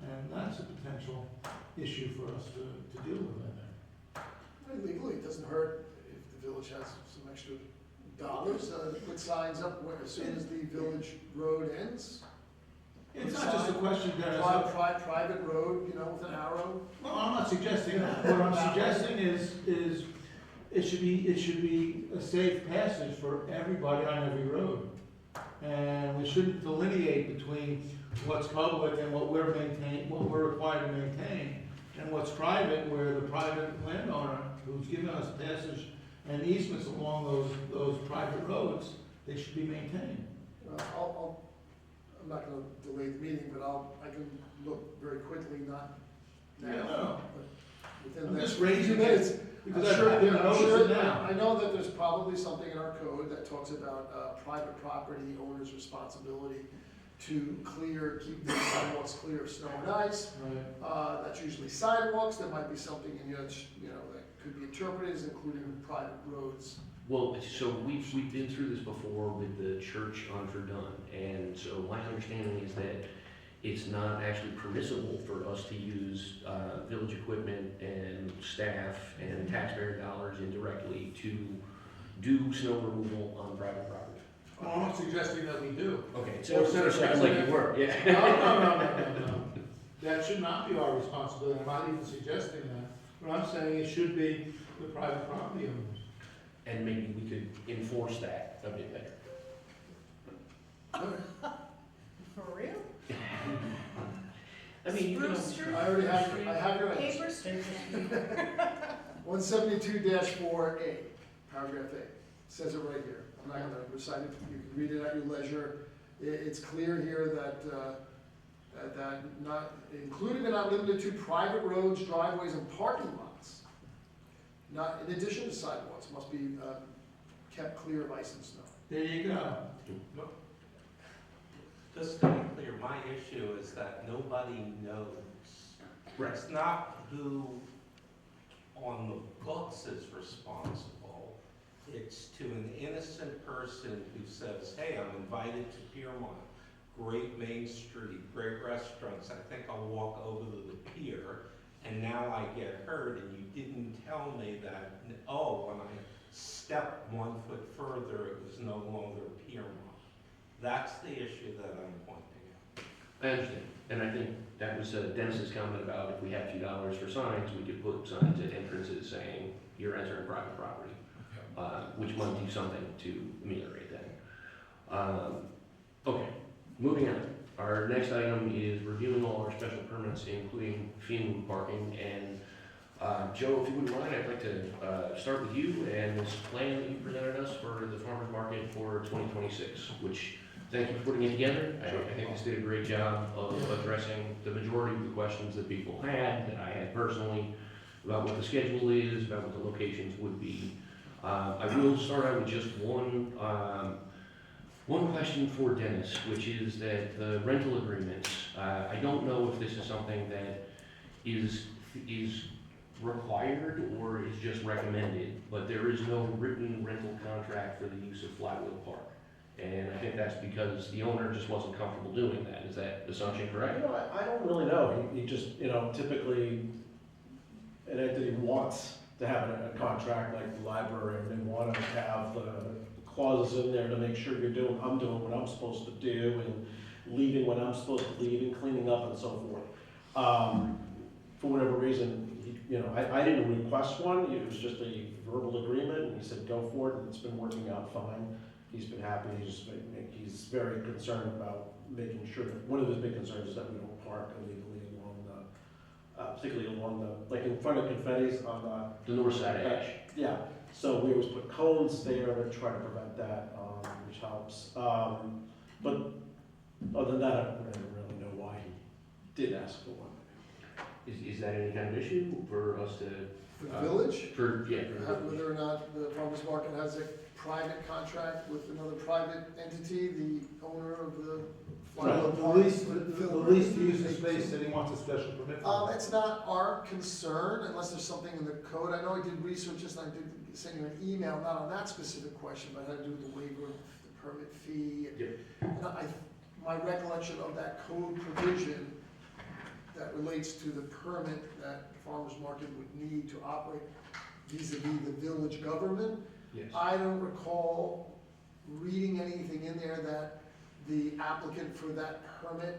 [SPEAKER 7] And that's a potential issue for us to deal with, I think.
[SPEAKER 2] Legally, it doesn't hurt if the village has some extra dollars, put signs up as soon as the village road ends.
[SPEAKER 7] It's not just a question, Dennis.
[SPEAKER 2] Private road, you know, with an arrow.
[SPEAKER 7] No, I'm not suggesting that. What I'm suggesting is it should be a safe passage for everybody on every road. And we shouldn't delineate between what's public and what we're required to maintain, and what's private, where the private landowner who's given us passage and easements along those private roads, they should be maintained.
[SPEAKER 2] I'm not gonna delay the meeting, but I can look very quickly, not now,
[SPEAKER 7] No.
[SPEAKER 2] but within
[SPEAKER 7] I'm
[SPEAKER 2] the next
[SPEAKER 7] just raising
[SPEAKER 2] few minutes.
[SPEAKER 7] Because
[SPEAKER 2] I'm sure,
[SPEAKER 7] I noticed it now.
[SPEAKER 2] I know that there's probably something in our code that talks about private property owner's responsibility to keep the sidewalks clear of snow and ice.
[SPEAKER 7] Right.
[SPEAKER 2] That's usually sidewalks. There might be something in here that, that could be interpreted as including private roads.
[SPEAKER 4] Well, so we've been through this before with the church on Verdun, and so my understanding is that it's not actually permissible for us to use village equipment and staff and taxpayer dollars indirectly to do snow removal on private property.
[SPEAKER 7] Well, I'm not suggesting that we do.
[SPEAKER 4] Okay,
[SPEAKER 7] Or
[SPEAKER 4] so it sounds like you were, yeah.
[SPEAKER 7] No. That should not be our responsibility. I'm not even suggesting that. What I'm saying, it should be the private property owners.
[SPEAKER 4] And maybe we could enforce that a bit better.
[SPEAKER 10] For real?
[SPEAKER 4] I mean,
[SPEAKER 10] Spruce Street?
[SPEAKER 2] I already have your answer.
[SPEAKER 10] Paper Street?
[SPEAKER 2] 172-4A, paragraph A. It says it right here. I'm not gonna recite it. You can read it at your leisure. It's clear here that not, including but not limited to private roads, driveways, and parking lots, not in addition to sidewalks, must be kept clear of ice and snow.
[SPEAKER 7] There you go.
[SPEAKER 3] Just to be clear, my issue is that nobody knows. It's not who on the books is responsible. It's to an innocent person who says, hey, I'm invited to Piermont, great Main Street, great restaurants, I think I'll walk over to the pier, and now I get hurt, and you didn't tell me that, when I stepped 1 foot further, it was no longer Piermont. That's the issue that I'm pointing out.
[SPEAKER 4] I understand, and I think that was Dennis's comment about if we had $2 for signs, we could put signs at entrances saying, you're entering private property, which might do something to ameliorate that. Okay, moving on. Our next item is reviewing all our special permits, including FEMA parking. And Joe, if you wouldn't mind, I'd like to start with you and this plan that you presented us for the farmers market for 2026, which, thank you for putting it together. I think this did a great job of addressing the majority of the questions that people had, that I had personally, about what the schedule is, about what the locations would be. I will start out with just one question for Dennis, which is that the rental agreements, I don't know if this is something that is required or is just recommended, but there is no written rental contract for the use of Flywheel Park. And I think that's because the owner just wasn't comfortable doing that. Is that assumption correct?
[SPEAKER 11] You know, I don't really know. He just, typically an entity wants to have a contract like the library, and they want to have the clauses in there to make sure I'm doing what I'm supposed to do, and leaving when I'm supposed to leave, and cleaning up and so forth. For whatever reason, I didn't request one. It was just a verbal agreement, and he said, go for it, and it's been working out fine. He's been happy. He's very concerned about making sure that, one of his big concerns is that we don't park illegally along particularly along like in front of Confetti's on
[SPEAKER 4] The north side edge.
[SPEAKER 11] yeah. So we always put cones there to try to prevent that, which helps. But other than that, I don't really know why he did ask for one.
[SPEAKER 4] Is that any kind of issue for us to?
[SPEAKER 2] For the village,
[SPEAKER 4] For, yeah. for the village.
[SPEAKER 2] whether or not the farmer's market has a private contract with another private entity, the owner of the.
[SPEAKER 7] The lease to use the space that he wants a special permit for.
[SPEAKER 2] It's not our concern unless there's something in the code. I know I did research this, and I did send you an email, not on that specific question, but it had to do with the waiver of the permit fee. And my recollection of that code provision that relates to the permit that the farmer's market would need to operate vis-a-vis the village government.
[SPEAKER 4] Yes.
[SPEAKER 2] I don't recall reading anything in there that the applicant for that permit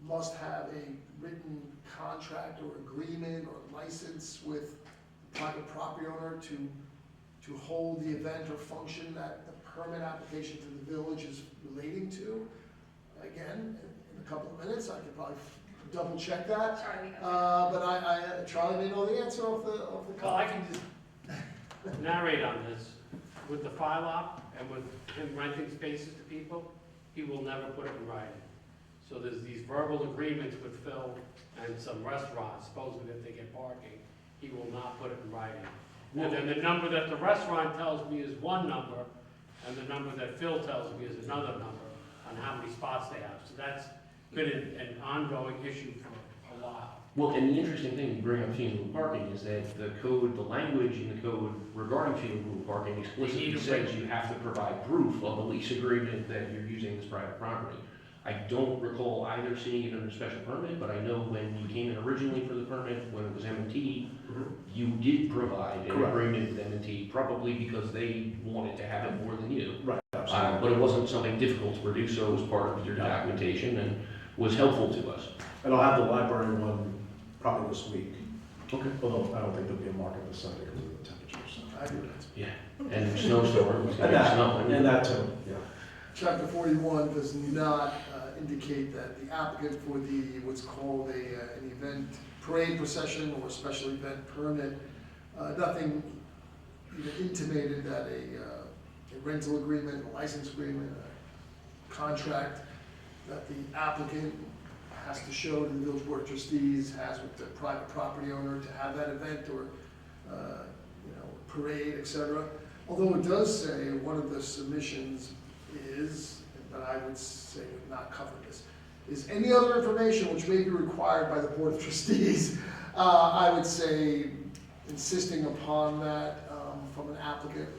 [SPEAKER 2] must have a written contract or agreement or license with the private property owner to hold the event or function that the permit application to the village is relating to. Again, in a couple of minutes, I could probably double check that.
[SPEAKER 1] Charlie.
[SPEAKER 2] But Charlie may know the answer of the
[SPEAKER 8] Well, I can just narrate on this. With the file op and with him renting spaces to people, he will never put it in writing. So there's these verbal agreements with Phil and some restaurants, supposedly that they get parking. He will not put it in writing. And then the number that the restaurant tells me is one number, and the number that Phil tells me is another number on how many spots they have. So that's been an ongoing issue for a while.
[SPEAKER 4] Well, and the interesting thing you bring up fee and lieu parking is that the code, the language in the code regarding fee and lieu parking explicitly says you have to provide proof of a lease agreement that you're using this private property. I don't recall either seeing it under special permit, but I know when you came in originally for the permit, when it was M&T, you did provide an
[SPEAKER 11] Correct.
[SPEAKER 4] agreement with M&T, probably because they wanted to have it more than you.
[SPEAKER 11] Right.
[SPEAKER 4] But it wasn't something difficult to produce, so it was part of your documentation and was helpful to us.
[SPEAKER 11] And I'll have the library one probably this week.
[SPEAKER 4] Okay.
[SPEAKER 11] Although I don't think there'll be a market this Sunday because of the temperatures.
[SPEAKER 2] I do that.
[SPEAKER 4] Yeah, and snowstorms,
[SPEAKER 11] And that,
[SPEAKER 4] snow.
[SPEAKER 11] and that too, yeah.
[SPEAKER 2] Chapter 41 does not indicate that the applicant for what's called an event parade procession or special event permit, nothing even intimated that a rental agreement, a license agreement, a contract that the applicant has to show to the village board of trustees, has with the private property owner to have that event or parade, etc. Although it does say one of the submissions is, but I would say would not cover this, is any other information which may be required by the board of trustees. I would say insisting upon that from an applicant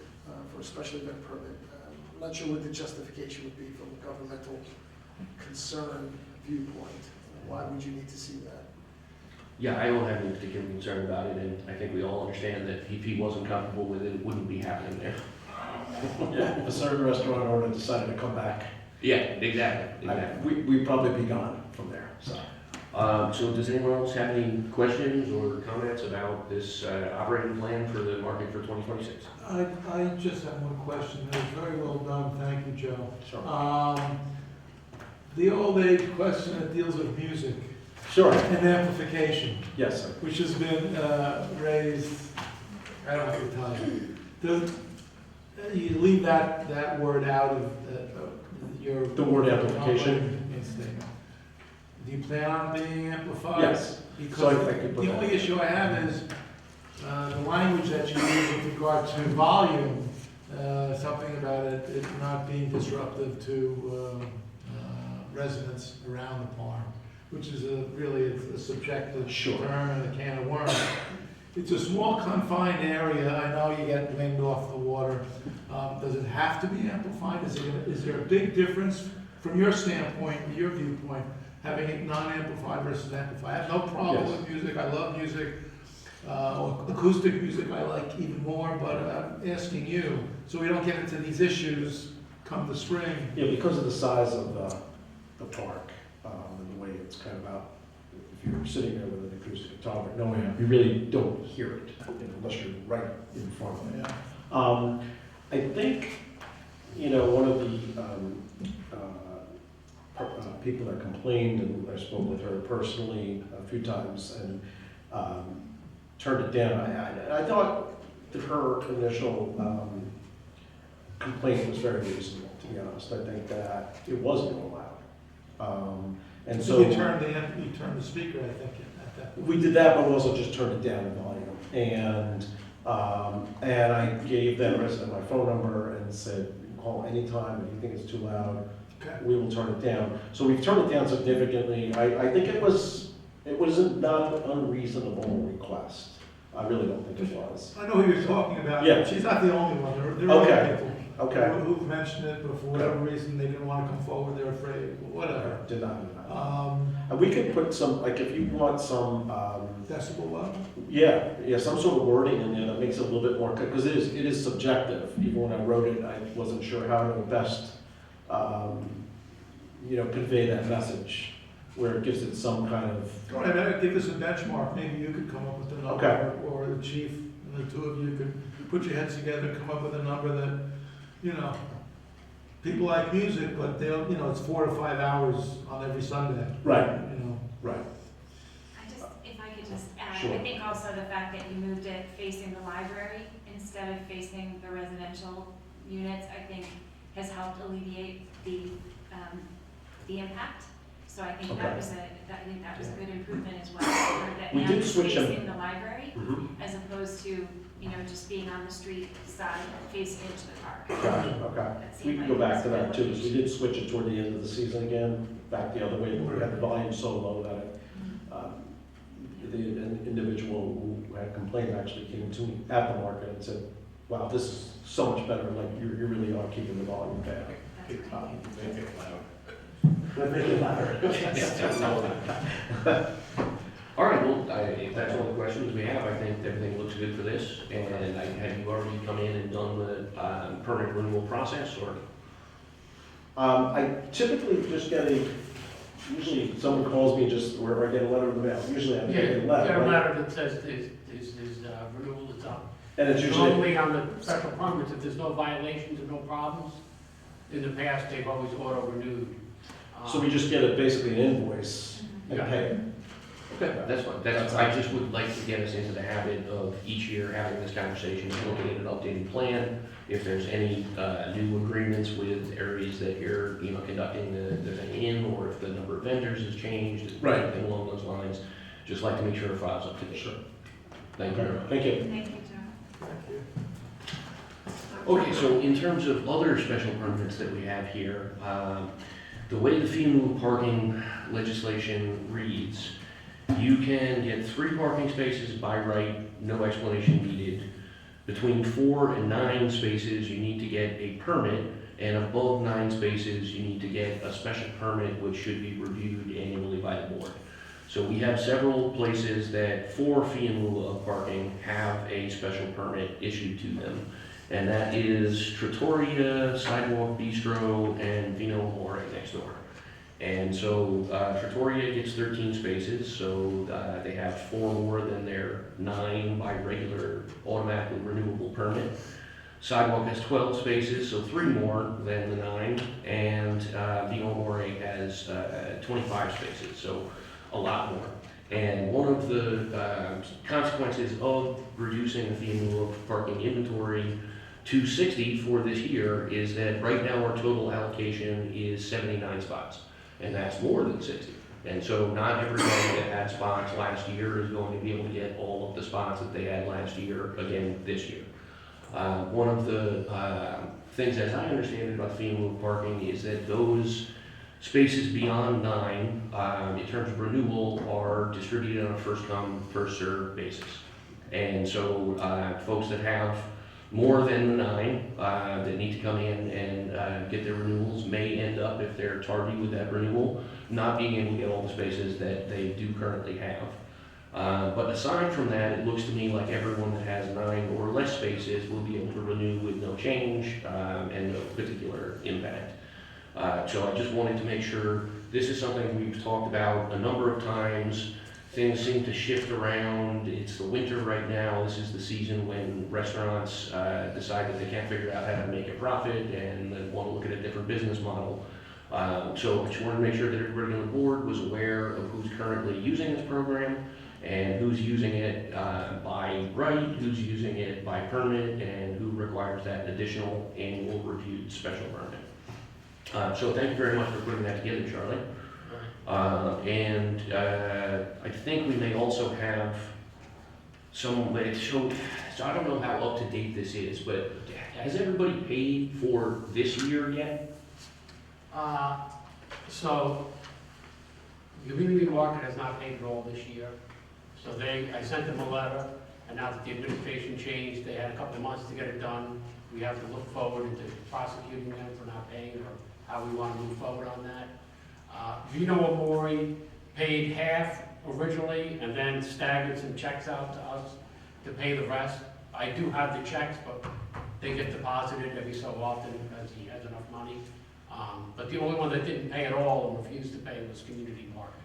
[SPEAKER 2] for a special event permit. I'm not sure what the justification would be from a governmental concern viewpoint. Why would you need to see that?
[SPEAKER 4] Yeah, I don't have any particular concern about it, and I think we all understand that if he wasn't comfortable with it, it wouldn't be happening there.
[SPEAKER 11] Yeah, if a certain restaurant owner decided to come back,
[SPEAKER 4] Yeah, exactly.
[SPEAKER 11] we'd probably be gone from there, so.
[SPEAKER 4] So does anyone else have any questions or comments about this operating plan for the market for 2026?
[SPEAKER 7] I just have one question. It was very well done. Thank you, Joe.
[SPEAKER 11] Sure.
[SPEAKER 7] The old age question that deals with music
[SPEAKER 11] Sure,
[SPEAKER 7] and amplification,
[SPEAKER 11] yes, sir.
[SPEAKER 7] which has been raised, I don't have to tell you. You leave that word out of your...
[SPEAKER 11] The word amplification?
[SPEAKER 7] Statement. Do you plan on being amplified?
[SPEAKER 11] Yes.
[SPEAKER 7] Because
[SPEAKER 11] So I could put
[SPEAKER 7] the
[SPEAKER 11] that.
[SPEAKER 7] only issue I have is the language that you use with regard to volume, something about it not being disruptive to residents around the farm, which is really a subjective
[SPEAKER 11] Sure.
[SPEAKER 7] term and a can of worms. It's a small confined area, I know you get wind off the water. Does it have to be amplified? Is there a big difference from your standpoint, your viewpoint, having it non-amplified versus amplified? I have no problem
[SPEAKER 11] Yes.
[SPEAKER 7] with music, I love music. Acoustic music I like even more, but I'm asking you, so we don't get into these issues come the spring.
[SPEAKER 11] Yeah, because of the size of the park, and the way it's kind of out, if you're sitting there with an acoustic guitar, but no, you really don't hear it, unless you're right in front of it.
[SPEAKER 7] Yeah.
[SPEAKER 11] I think, one of the people that complained, and I spoke with her personally a few times, and turned it down. I thought that her initial complaint was very reasonable, to be honest. I think that it wasn't allowed. And so
[SPEAKER 7] You turned the speaker, I think, at that point.
[SPEAKER 11] we did that, but we also just turned it down in volume. And I gave that resident my phone number and said, call anytime if you think it's too loud.
[SPEAKER 7] Okay.
[SPEAKER 11] We will turn it down. So we've turned it down significantly. I think it was not an unreasonable request. I really don't think it was.
[SPEAKER 7] I know who you're talking about.
[SPEAKER 11] Yeah.
[SPEAKER 7] She's not the only one. There are
[SPEAKER 11] Okay.
[SPEAKER 7] other people
[SPEAKER 11] Okay.
[SPEAKER 7] who've mentioned it, but for whatever reason, they didn't want to come forward, they're afraid, whatever.
[SPEAKER 11] Did not.
[SPEAKER 7] Um,
[SPEAKER 11] We could put some, like if you want some,
[SPEAKER 7] Decibel level?
[SPEAKER 11] yeah, some sort of wording in there that makes it a little bit more, because it is subjective. Even when I wrote it, I wasn't sure how to best, convey that message, where it gives it some kind of.
[SPEAKER 7] All right, give us a benchmark, maybe you could come up with a number,
[SPEAKER 11] Okay.
[SPEAKER 7] or the chief and the two of you could put your heads together, come up with a number that, people like music, but they'll, it's 4 to 5 hours on every Sunday.
[SPEAKER 11] Right. Right.
[SPEAKER 12] If I could just add,
[SPEAKER 11] Sure.
[SPEAKER 12] I think also the fact that you moved it facing the library instead of facing the residential units, I think has helped alleviate the impact. So I think
[SPEAKER 11] Okay.
[SPEAKER 12] that was a good improvement as well, where that
[SPEAKER 11] We
[SPEAKER 12] now
[SPEAKER 11] did
[SPEAKER 12] it's
[SPEAKER 11] switch them.
[SPEAKER 12] facing the library
[SPEAKER 11] Mhm.
[SPEAKER 12] as opposed to, just being on the street side facing into the park.
[SPEAKER 11] Gotcha, okay.
[SPEAKER 12] That
[SPEAKER 11] We
[SPEAKER 12] seemed
[SPEAKER 11] can
[SPEAKER 12] like
[SPEAKER 11] go back to
[SPEAKER 12] it was a
[SPEAKER 11] that
[SPEAKER 12] good
[SPEAKER 11] too, because we did switch it toward the end of the season again, back the other way, but we had the volume so low that it, the individual who had complained actually came to me at the market and said, wow, this is so much better, like you really are keeping the volume down.
[SPEAKER 12] That's great.
[SPEAKER 3] Make it loud.
[SPEAKER 11] Make it louder.
[SPEAKER 4] All right, well, if that's all the questions we have, I think everything looks good for this. And have you already come in and done the permit renewal process, or?
[SPEAKER 11] I typically just usually someone calls me or I get a letter in the mail, usually I get a letter,
[SPEAKER 8] Got a
[SPEAKER 11] right?
[SPEAKER 8] letter that says his renewal is up.
[SPEAKER 11] And it's usually,
[SPEAKER 8] Normally on the special permits, if there's no violations and no problems, in the past, they've always auto-renewed.
[SPEAKER 11] so we just get basically an invoice and
[SPEAKER 8] Yeah.
[SPEAKER 11] pay it.
[SPEAKER 4] Okay, that's fine. I just would like to get us into the habit of each year having this conversation, looking at an updated plan. If there's any new agreements with areas that you're, conducting the thing in, or if the number of vendors has changed,
[SPEAKER 11] Right.
[SPEAKER 4] anything along those lines, just like to make sure it files up to date.
[SPEAKER 11] Sure.
[SPEAKER 4] Thank you very much.
[SPEAKER 11] Thank you.
[SPEAKER 12] Thank you, John.
[SPEAKER 4] Okay, so in terms of other special permits that we have here, the way the fee in lieu of parking legislation reads, you can get 3 parking spaces by right, no explanation needed. Between 4 and 9 spaces, you need to get a permit, and above 9 spaces, you need to get a special permit, which should be reviewed annually by the board. So we have several places that, for fee in lieu of parking, have a special permit issued to them. And that is Trattoria, Sidewalk Bistro, and Vino Amore next door. And so Trattoria gets 13 spaces, so they have 4 more than their 9 by regular automatically renewable permit. Sidewalk has 12 spaces, so 3 more than the 9, and Vino Amore has 25 spaces, so a lot more. And one of the consequences of reducing the fee in lieu of parking inventory to 60 for this year is that right now our total allocation is 79 spots, and that's more than 60. And so not everybody that had spots last year is going to be able to get all of the spots that they had last year again this year. One of the things, as I understand it, about fee in lieu of parking is that those spaces beyond 9, in terms of renewal, are distributed on a first come, first served basis. And so folks that have more than 9 that need to come in and get their renewals may end up, if they're tardy with that renewal, not being able to get all the spaces that they do currently have. But aside from that, it looks to me like everyone that has 9 or less spaces will be able to renew with no change and no particular impact. So I just wanted to make sure, this is something we've talked about a number of times. Things seem to shift around. It's the winter right now. This is the season when restaurants decide that they can't figure out how to make a profit and then want to look at a different business model. So I just wanted to make sure that everybody on the board was aware of who's currently using this program and who's using it by right, who's using it by permit, and who requires that additional annual reviewed special permit. So thank you very much for putting that together, Charlie. And I think we may also have some, so I don't know how up to date this is, but has everybody paid for this year yet?
[SPEAKER 8] So, Community Market has not paid at all this year. So I sent them a letter, and now that the administration changed, they had a couple of months to get it done. We have to look forward into prosecuting them for not paying, or how we want to move forward on that. Vino Amori paid half originally, and then staggered some checks out to us to pay the rest. I do have the checks, but they get deposited every so often as he has enough money. But the only one that didn't pay at all and refused to pay was Community Market.